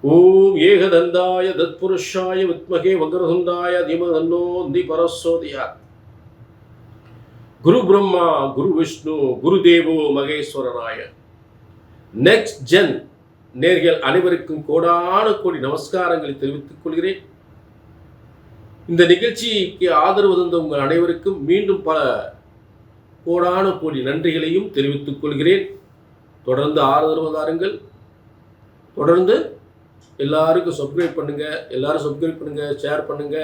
ஓம் ஏகதந்தாய தத்புருஷாய வித்மகே வக்ரதுண்டாய தீமதன்னோ பரசோதியாத். குரு பிரம்மா குரு விஷ்ணு குரு தேவோ மகேஸ்வரராய. நெக்ஸ்ட் ஜென் நேர்கள் அனைவருக்கும் கோடான கோடி நமஸ்காரங்களை தெரிவித்துக் கொள்கிறேன். இந்த நிகழ்ச்சிக்கு ஆதரவு தந்த உங்கள் அனைவருக்கும் மீண்டும் பல கோடான கோடி நன்றிகளையும் தெரிவித்துக் கொள்கிறேன். தொடர்ந்து ஆதரவு தாருங்கள். தொடர்ந்து எல்லாருக்கும் சப்ஸ்கிரைப் பண்ணுங்க, ஷேர் பண்ணுங்க.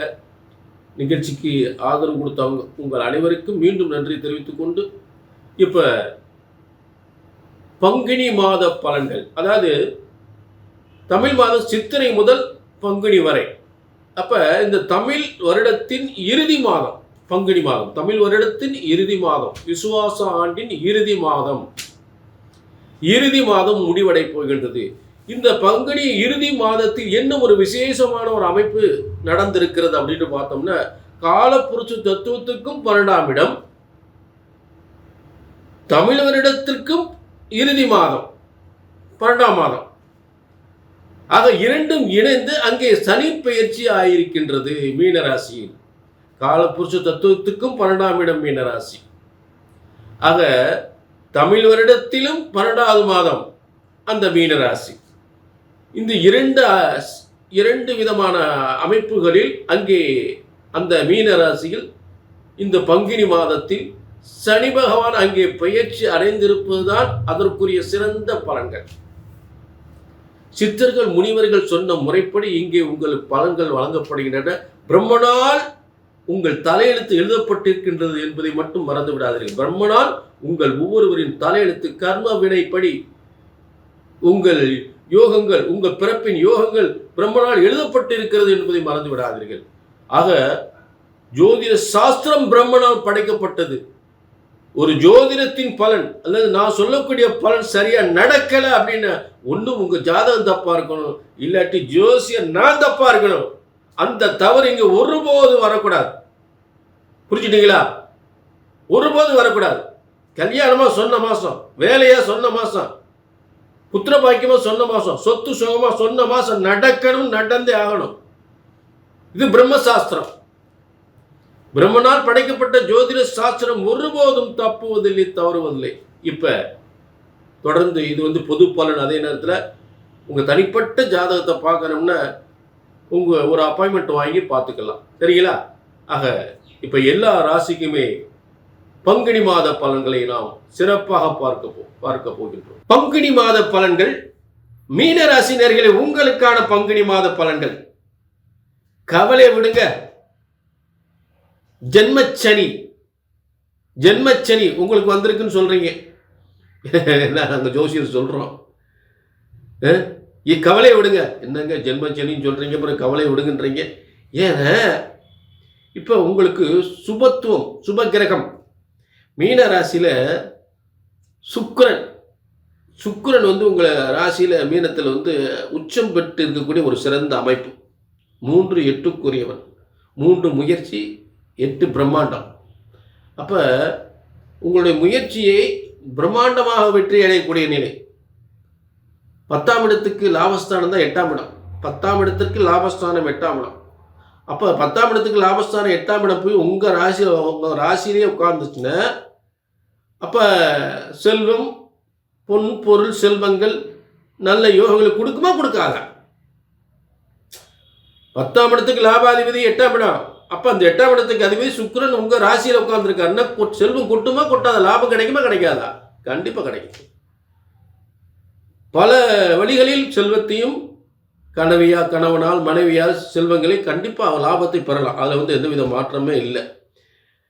நிகழ்ச்சிக்கு ஆதரவு கொடுத்தவங்க உங்கள் அனைவருக்கும் மீண்டும் நன்றி தெரிவித்துக் கொண்டு, இப்போ பங்குனி மாத பலன்கள், அதாவது தமிழ் மாதம் சித்திரை முதல் பங்குனி வரை. அப்போ இந்த தமிழ் வருடத்தின் இறுதி மாதம் பங்குனி மாதம், தமிழ் வருடத்தின் இறுதி மாதம், விசுவாச ஆண்டின் இறுதி மாதம் முடிவடை போகின்றது. இந்த பங்குனி இறுதி மாதத்தில் என்ன ஒரு விசேஷமான ஒரு அமைப்பு நடந்திருக்கிறது அப்படின்னு பார்த்தோம்னா, காலப்புருஷ தத்துவத்துக்கும் 12ஆம் இடம், தமிழ் வருடத்திற்கும் இறுதி மாதம் 12ஆம் மாதம் ஆக இரண்டும் இணைந்து அங்கே சனி பெயர்ச்சி ஆயிருக்கின்றது மீனராசியில். காலப்புருஷ தத்துவத்துக்கும் 12ஆம் இடம் மீனராசி. ஆக தமிழ் வருடத்திலும் 12ஆவது மாதம் அந்த மீனராசி. இந்த இரண்டு விதமான அமைப்புகளில் அங்கே அந்த மீனராசியில் இந்த பங்குனி மாதத்தில் சனி பகவான் அங்கே பெயர்ச்சி அடைந்திருப்பதுதான் அதற்குரிய சிறந்த பலன்கள். சித்தர்கள் முனிவர்கள் சொன்ன முறைப்படி இங்கே உங்களுக்கு பலன்கள் வழங்கப்படுகின்றன. பிரம்மனால் உங்கள் தலையெழுத்து எழுதப்பட்டிருக்கின்றது என்பதை மட்டும் மறந்து விடாதீர்கள். பிரம்மனால் உங்கள் ஒவ்வொருவரின் தலையெழுத்து கர்ம வினைப்படி உங்கள் யோகங்கள், உங்கள் பிறப்பின் யோகங்கள் பிரம்மனால் எழுதப்பட்டிருக்கிறது என்பதை மறந்து விடாதீர்கள். ஆக ஜோதிட சாஸ்திரம் பிரம்மனால் படைக்கப்பட்டது. ஒரு ஜோதிடத்தின் பலன் அல்லது நான் சொல்லக்கூடிய பலன் சரியா நடக்கல அப்படின்னு ஒன்றும் உங்க ஜாதகம் தப்பா இருக்கணும், இல்லாட்டி ஜோசியர் நான் தப்பா இருக்கணும். அந்த தவறு இங்க ஒருபோது வரக்கூடாது. புரிஞ்சுட்டீங்களா? ஒருபோது வரக்கூடாது. கல்யாணமா சொன்ன மாசம், வேலையா சொன்ன மாசம், புத்திர பாக்கியமா சொன்ன மாசம், சொத்து சுகமா சொன்ன மாசம் நடக்கணும், நடந்தே ஆகணும். இது பிரம்மசாஸ்திரம். பிரம்மனால் படைக்கப்பட்ட ஜோதிட சாஸ்திரம் ஒருபோதும் தப்புவதில்லை, தவறுவதில்லை. இப்ப தொடர்ந்து இது பொது பலன். அதே நேரத்தில் உங்க தனிப்பட்ட ஜாதகத்தை பார்க்கணும்னா உங்க ஒரு அப்பாயின்மெண்ட் வாங்கி பார்த்துக்கலாம். சரிங்களா? ஆக இப்ப எல்லா ராசிக்குமே பங்குனி மாத பலன்களை நாம் சிறப்பாக பார்க்க போகின்றோம். பங்குனி மாத பலன்கள், மீனராசினர்களே, உங்களுக்கான பங்குனி மாத பலன்கள். கவலை விடுங்க. ஜென்மச்சனி உங்களுக்கு வந்திருக்குன்னு சொல்றீங்க. நாங்க ஜோசியர் சொல்றோம், கவலையை விடுங்க. என்னங்க ஜென்மச்சனின்னு சொல்றீங்க, அப்புறம் கவலையை விடுங்கன்றீங்க. ஏன்னா இப்ப உங்களுக்கு சுபத்துவம், சுப கிரகம் மீன ராசியில சுக்கிரன் உங்களை ராசியில மீனத்தில் உச்சம் பெற்று இருக்கக்கூடிய ஒரு சிறந்த அமைப்பு. 3 8க்குரியவன், 3 முயற்சி 8 பிரம்மாண்டம். அப்ப உங்களுடைய முயற்சியை பிரம்மாண்டமாக வெற்றி அடையக்கூடிய நிலை. 10ஆம் இடத்துக்கு லாபஸ்தானம் தான் 8ஆம் இடம். 10ஆம் இடத்திற்கு லாபஸ்தானம் 8ஆம் இடம். அப்போ 10ஆம் இடத்துக்கு லாபஸ்தானம் 8ஆம் இடம் போய் உங்கள் ராசியிலே உட்கார்ந்துச்சுன்னா, அப்போ செல்வம், பொன் பொருள் செல்வங்கள் நல்ல யோகங்களை கொடுக்குமா கொடுக்காத? 10ஆம் இடத்துக்கு லாபாதிபதி 8ஆம் இடம். அப்போ அந்த 8ஆம் இடத்துக்கு அதிபதி சுக்கிரன் உங்கள் ராசியில் உட்கார்ந்துருக்காருன்னா செல்வம் கொட்டுமா கொட்டாத? லாபம் கிடைக்குமா கிடைக்காதா? கண்டிப்பாக கிடைக்கும். பல வழிகளில் செல்வத்தையும் கணவனால் மனைவியால் செல்வங்களை கண்டிப்பாக லாபத்தை பெறலாம். அதில் எந்தவித மாற்றமே இல்லை.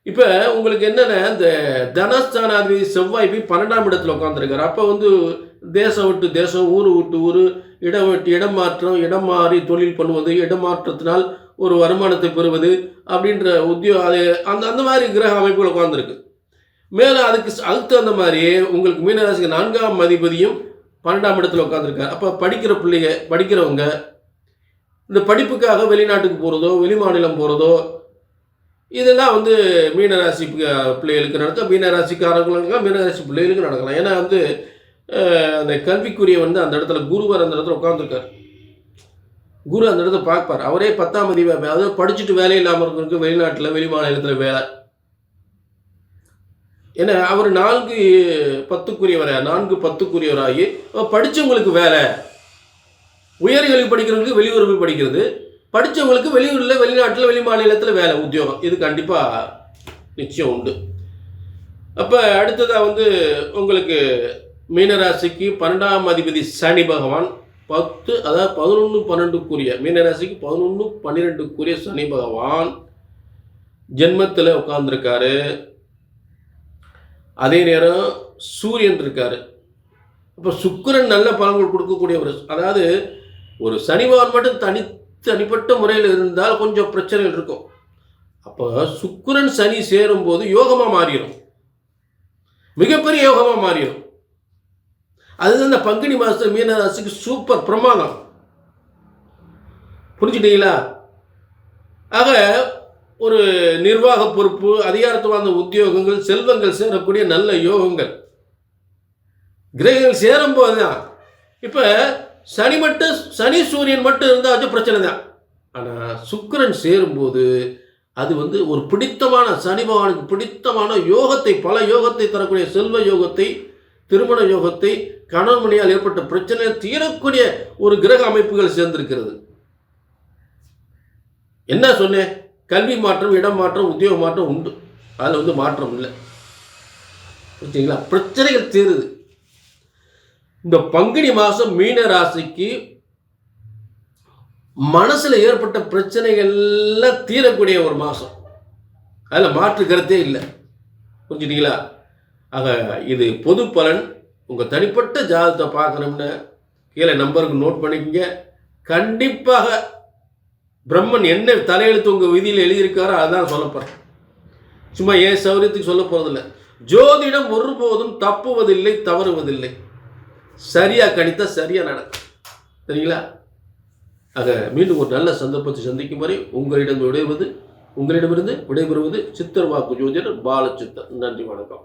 இப்போ உங்களுக்கு என்னென்ன, இந்த தனஸ்தானாதிபதி செவ்வாய் போய் 12ஆம் இடத்துல உட்காந்துருக்காரு. அப்போ தேசம் விட்டு தேசம், ஊர் விட்டு ஊர், இடம் விட்டு இடம் மாற்றம், இடம் மாறி தொழில் பண்ணுவது, இடமாற்றத்தினால் ஒரு வருமானத்தை பெறுவது அப்படின்ற அந்த மாதிரி கிரக அமைப்புகள் உட்காந்துருக்கு. மேலே அதுக்கு தகுந்த மாதிரி உங்களுக்கு மீனராசிக்கு 4ஆம் அதிபதியும் 12ஆம் இடத்துல உட்காந்துருக்காரு. அப்போ படிக்கிறவங்க இந்த படிப்புக்காக வெளிநாட்டுக்கு போகிறதோ, வெளி மாநிலம் போகிறதோ, இதெல்லாம் மீனராசி பிள்ளைகளுக்கு நடக்கும். மீனராசிக்காரங்களுக்கு, மீனராசி பிள்ளைகளுக்கு நடக்கலாம். ஏன்னா அந்த கல்விக்குரிய அந்த இடத்துல குருவர் அந்த இடத்துல உட்காந்துருக்காரு. குரு அந்த இடத்த பார்ப்பார். அவரே 10ஆம் அதிபதி, அதாவது படிச்சுட்டு வேலை இல்லாமல் இருக்கிறவங்களுக்கு வெளிநாட்டில் வெளி மாநிலத்தில் வேலை. ஏன்னா அவர் 4-10க்குரியவராகி படித்தவங்களுக்கு வேலை, உயர்கல்வி படிக்கிறவங்களுக்கு வெளியூர் போய் படிக்கிறது, படித்தவங்களுக்கு வெளியூரில் வெளிநாட்டில் வெளி மாநிலத்தில் வேலை உத்தியோகம், இது கண்டிப்பாக நிச்சயம் உண்டு. அப்போ அடுத்ததாக உங்களுக்கு மீனராசிக்கு 12ஆம் அதிபதி சனி பகவான் 10, அதாவது 11-12க்குரிய மீனராசிக்கு 11-12க்குரிய சனி பகவான் ஜென்மத்தில் உட்கார்ந்துருக்காரு. அதே நேரம் சூரியன் இருக்காரு. அப்போ சுக்கிரன் நல்ல பலன்கள் கொடுக்கக்கூடியவர். அதாவது ஒரு சனி பகவான் மட்டும் தனிப்பட்ட முறையில் இருந்தால் கொஞ்சம் பிரச்சனைகள் இருக்கும். அப்போ சுக்கிரன் சனி சேரும் போது யோகமாக மாறிடும், மிகப்பெரிய யோகமாக மாறிடும். அதுதான் இந்த பங்குனி மாதம் மீனராசிக்கு சூப்பர் பிரமாதம். புரிஞ்சுட்டீங்களா? ஆக ஒரு நிர்வாக பொறுப்பு, அதிகாரத்துவான உத்தியோகங்கள், செல்வங்கள் சேரக்கூடிய நல்ல யோகங்கள் கிரகங்கள் சேரும்போது தான். இப்போ சனி சூரியன் மட்டும் இருந்தாச்சும் பிரச்சனை தான். ஆனால் சுக்கிரன் சேரும்போது அது ஒரு பிடித்தமான, சனி பகவானுக்கு பிடித்தமான யோகத்தை, பல யோகத்தை தரக்கூடிய செல்வ யோகத்தை, திருமண யோகத்தை, கணவன் மனைவியால் ஏற்பட்ட பிரச்சனை தீரக்கூடிய ஒரு கிரக அமைப்புகள் சேர்ந்திருக்கிறது. என்ன சொன்னேன்? கல்வி மாற்றம், இடம் மாற்றம், உத்தியோக மாற்றம் உண்டு. அதில் மாற்றம் இல்லை. புரிஞ்சுங்களா? பிரச்சனைகள் தீருது. இந்த பங்குனி மாதம் மீன ராசிக்கு மனசில் ஏற்பட்ட பிரச்சனைகள்லாம் தீரக்கூடிய ஒரு மாதம். அதில் மாற்று கருத்தே இல்லை. புரிஞ்சுட்டீங்களா? ஆக இது பொது பலன். உங்கள் தனிப்பட்ட ஜாதகத்தை பார்க்கணும்னு கீழே நம்பருக்கு நோட் பண்ணிக்கங்க. கண்டிப்பாக பிரம்மன் என்ன தலையெழுத்து உங்கள் விதியில் எழுதியிருக்காரோ அதுதான் சொல்லப்படுறேன். சும்மா ஏன் சௌரியத்துக்கு சொல்ல போகிறதில்லை. ஜோதிடம் ஒருபோதும் தப்புவதில்லை, தவறுவதில்லை. சரியாக கணித்த சரியாக நடக்கும். சரிங்களா? ஆக மீண்டும் ஒரு நல்ல சந்தர்ப்பத்தை சந்திக்கும் வரை உங்களிடமிருந்து விடைபெறுவது சித்தர் வாக்கு ஜோதிடர் பாலச்சித்தர். நன்றி, வணக்கம்.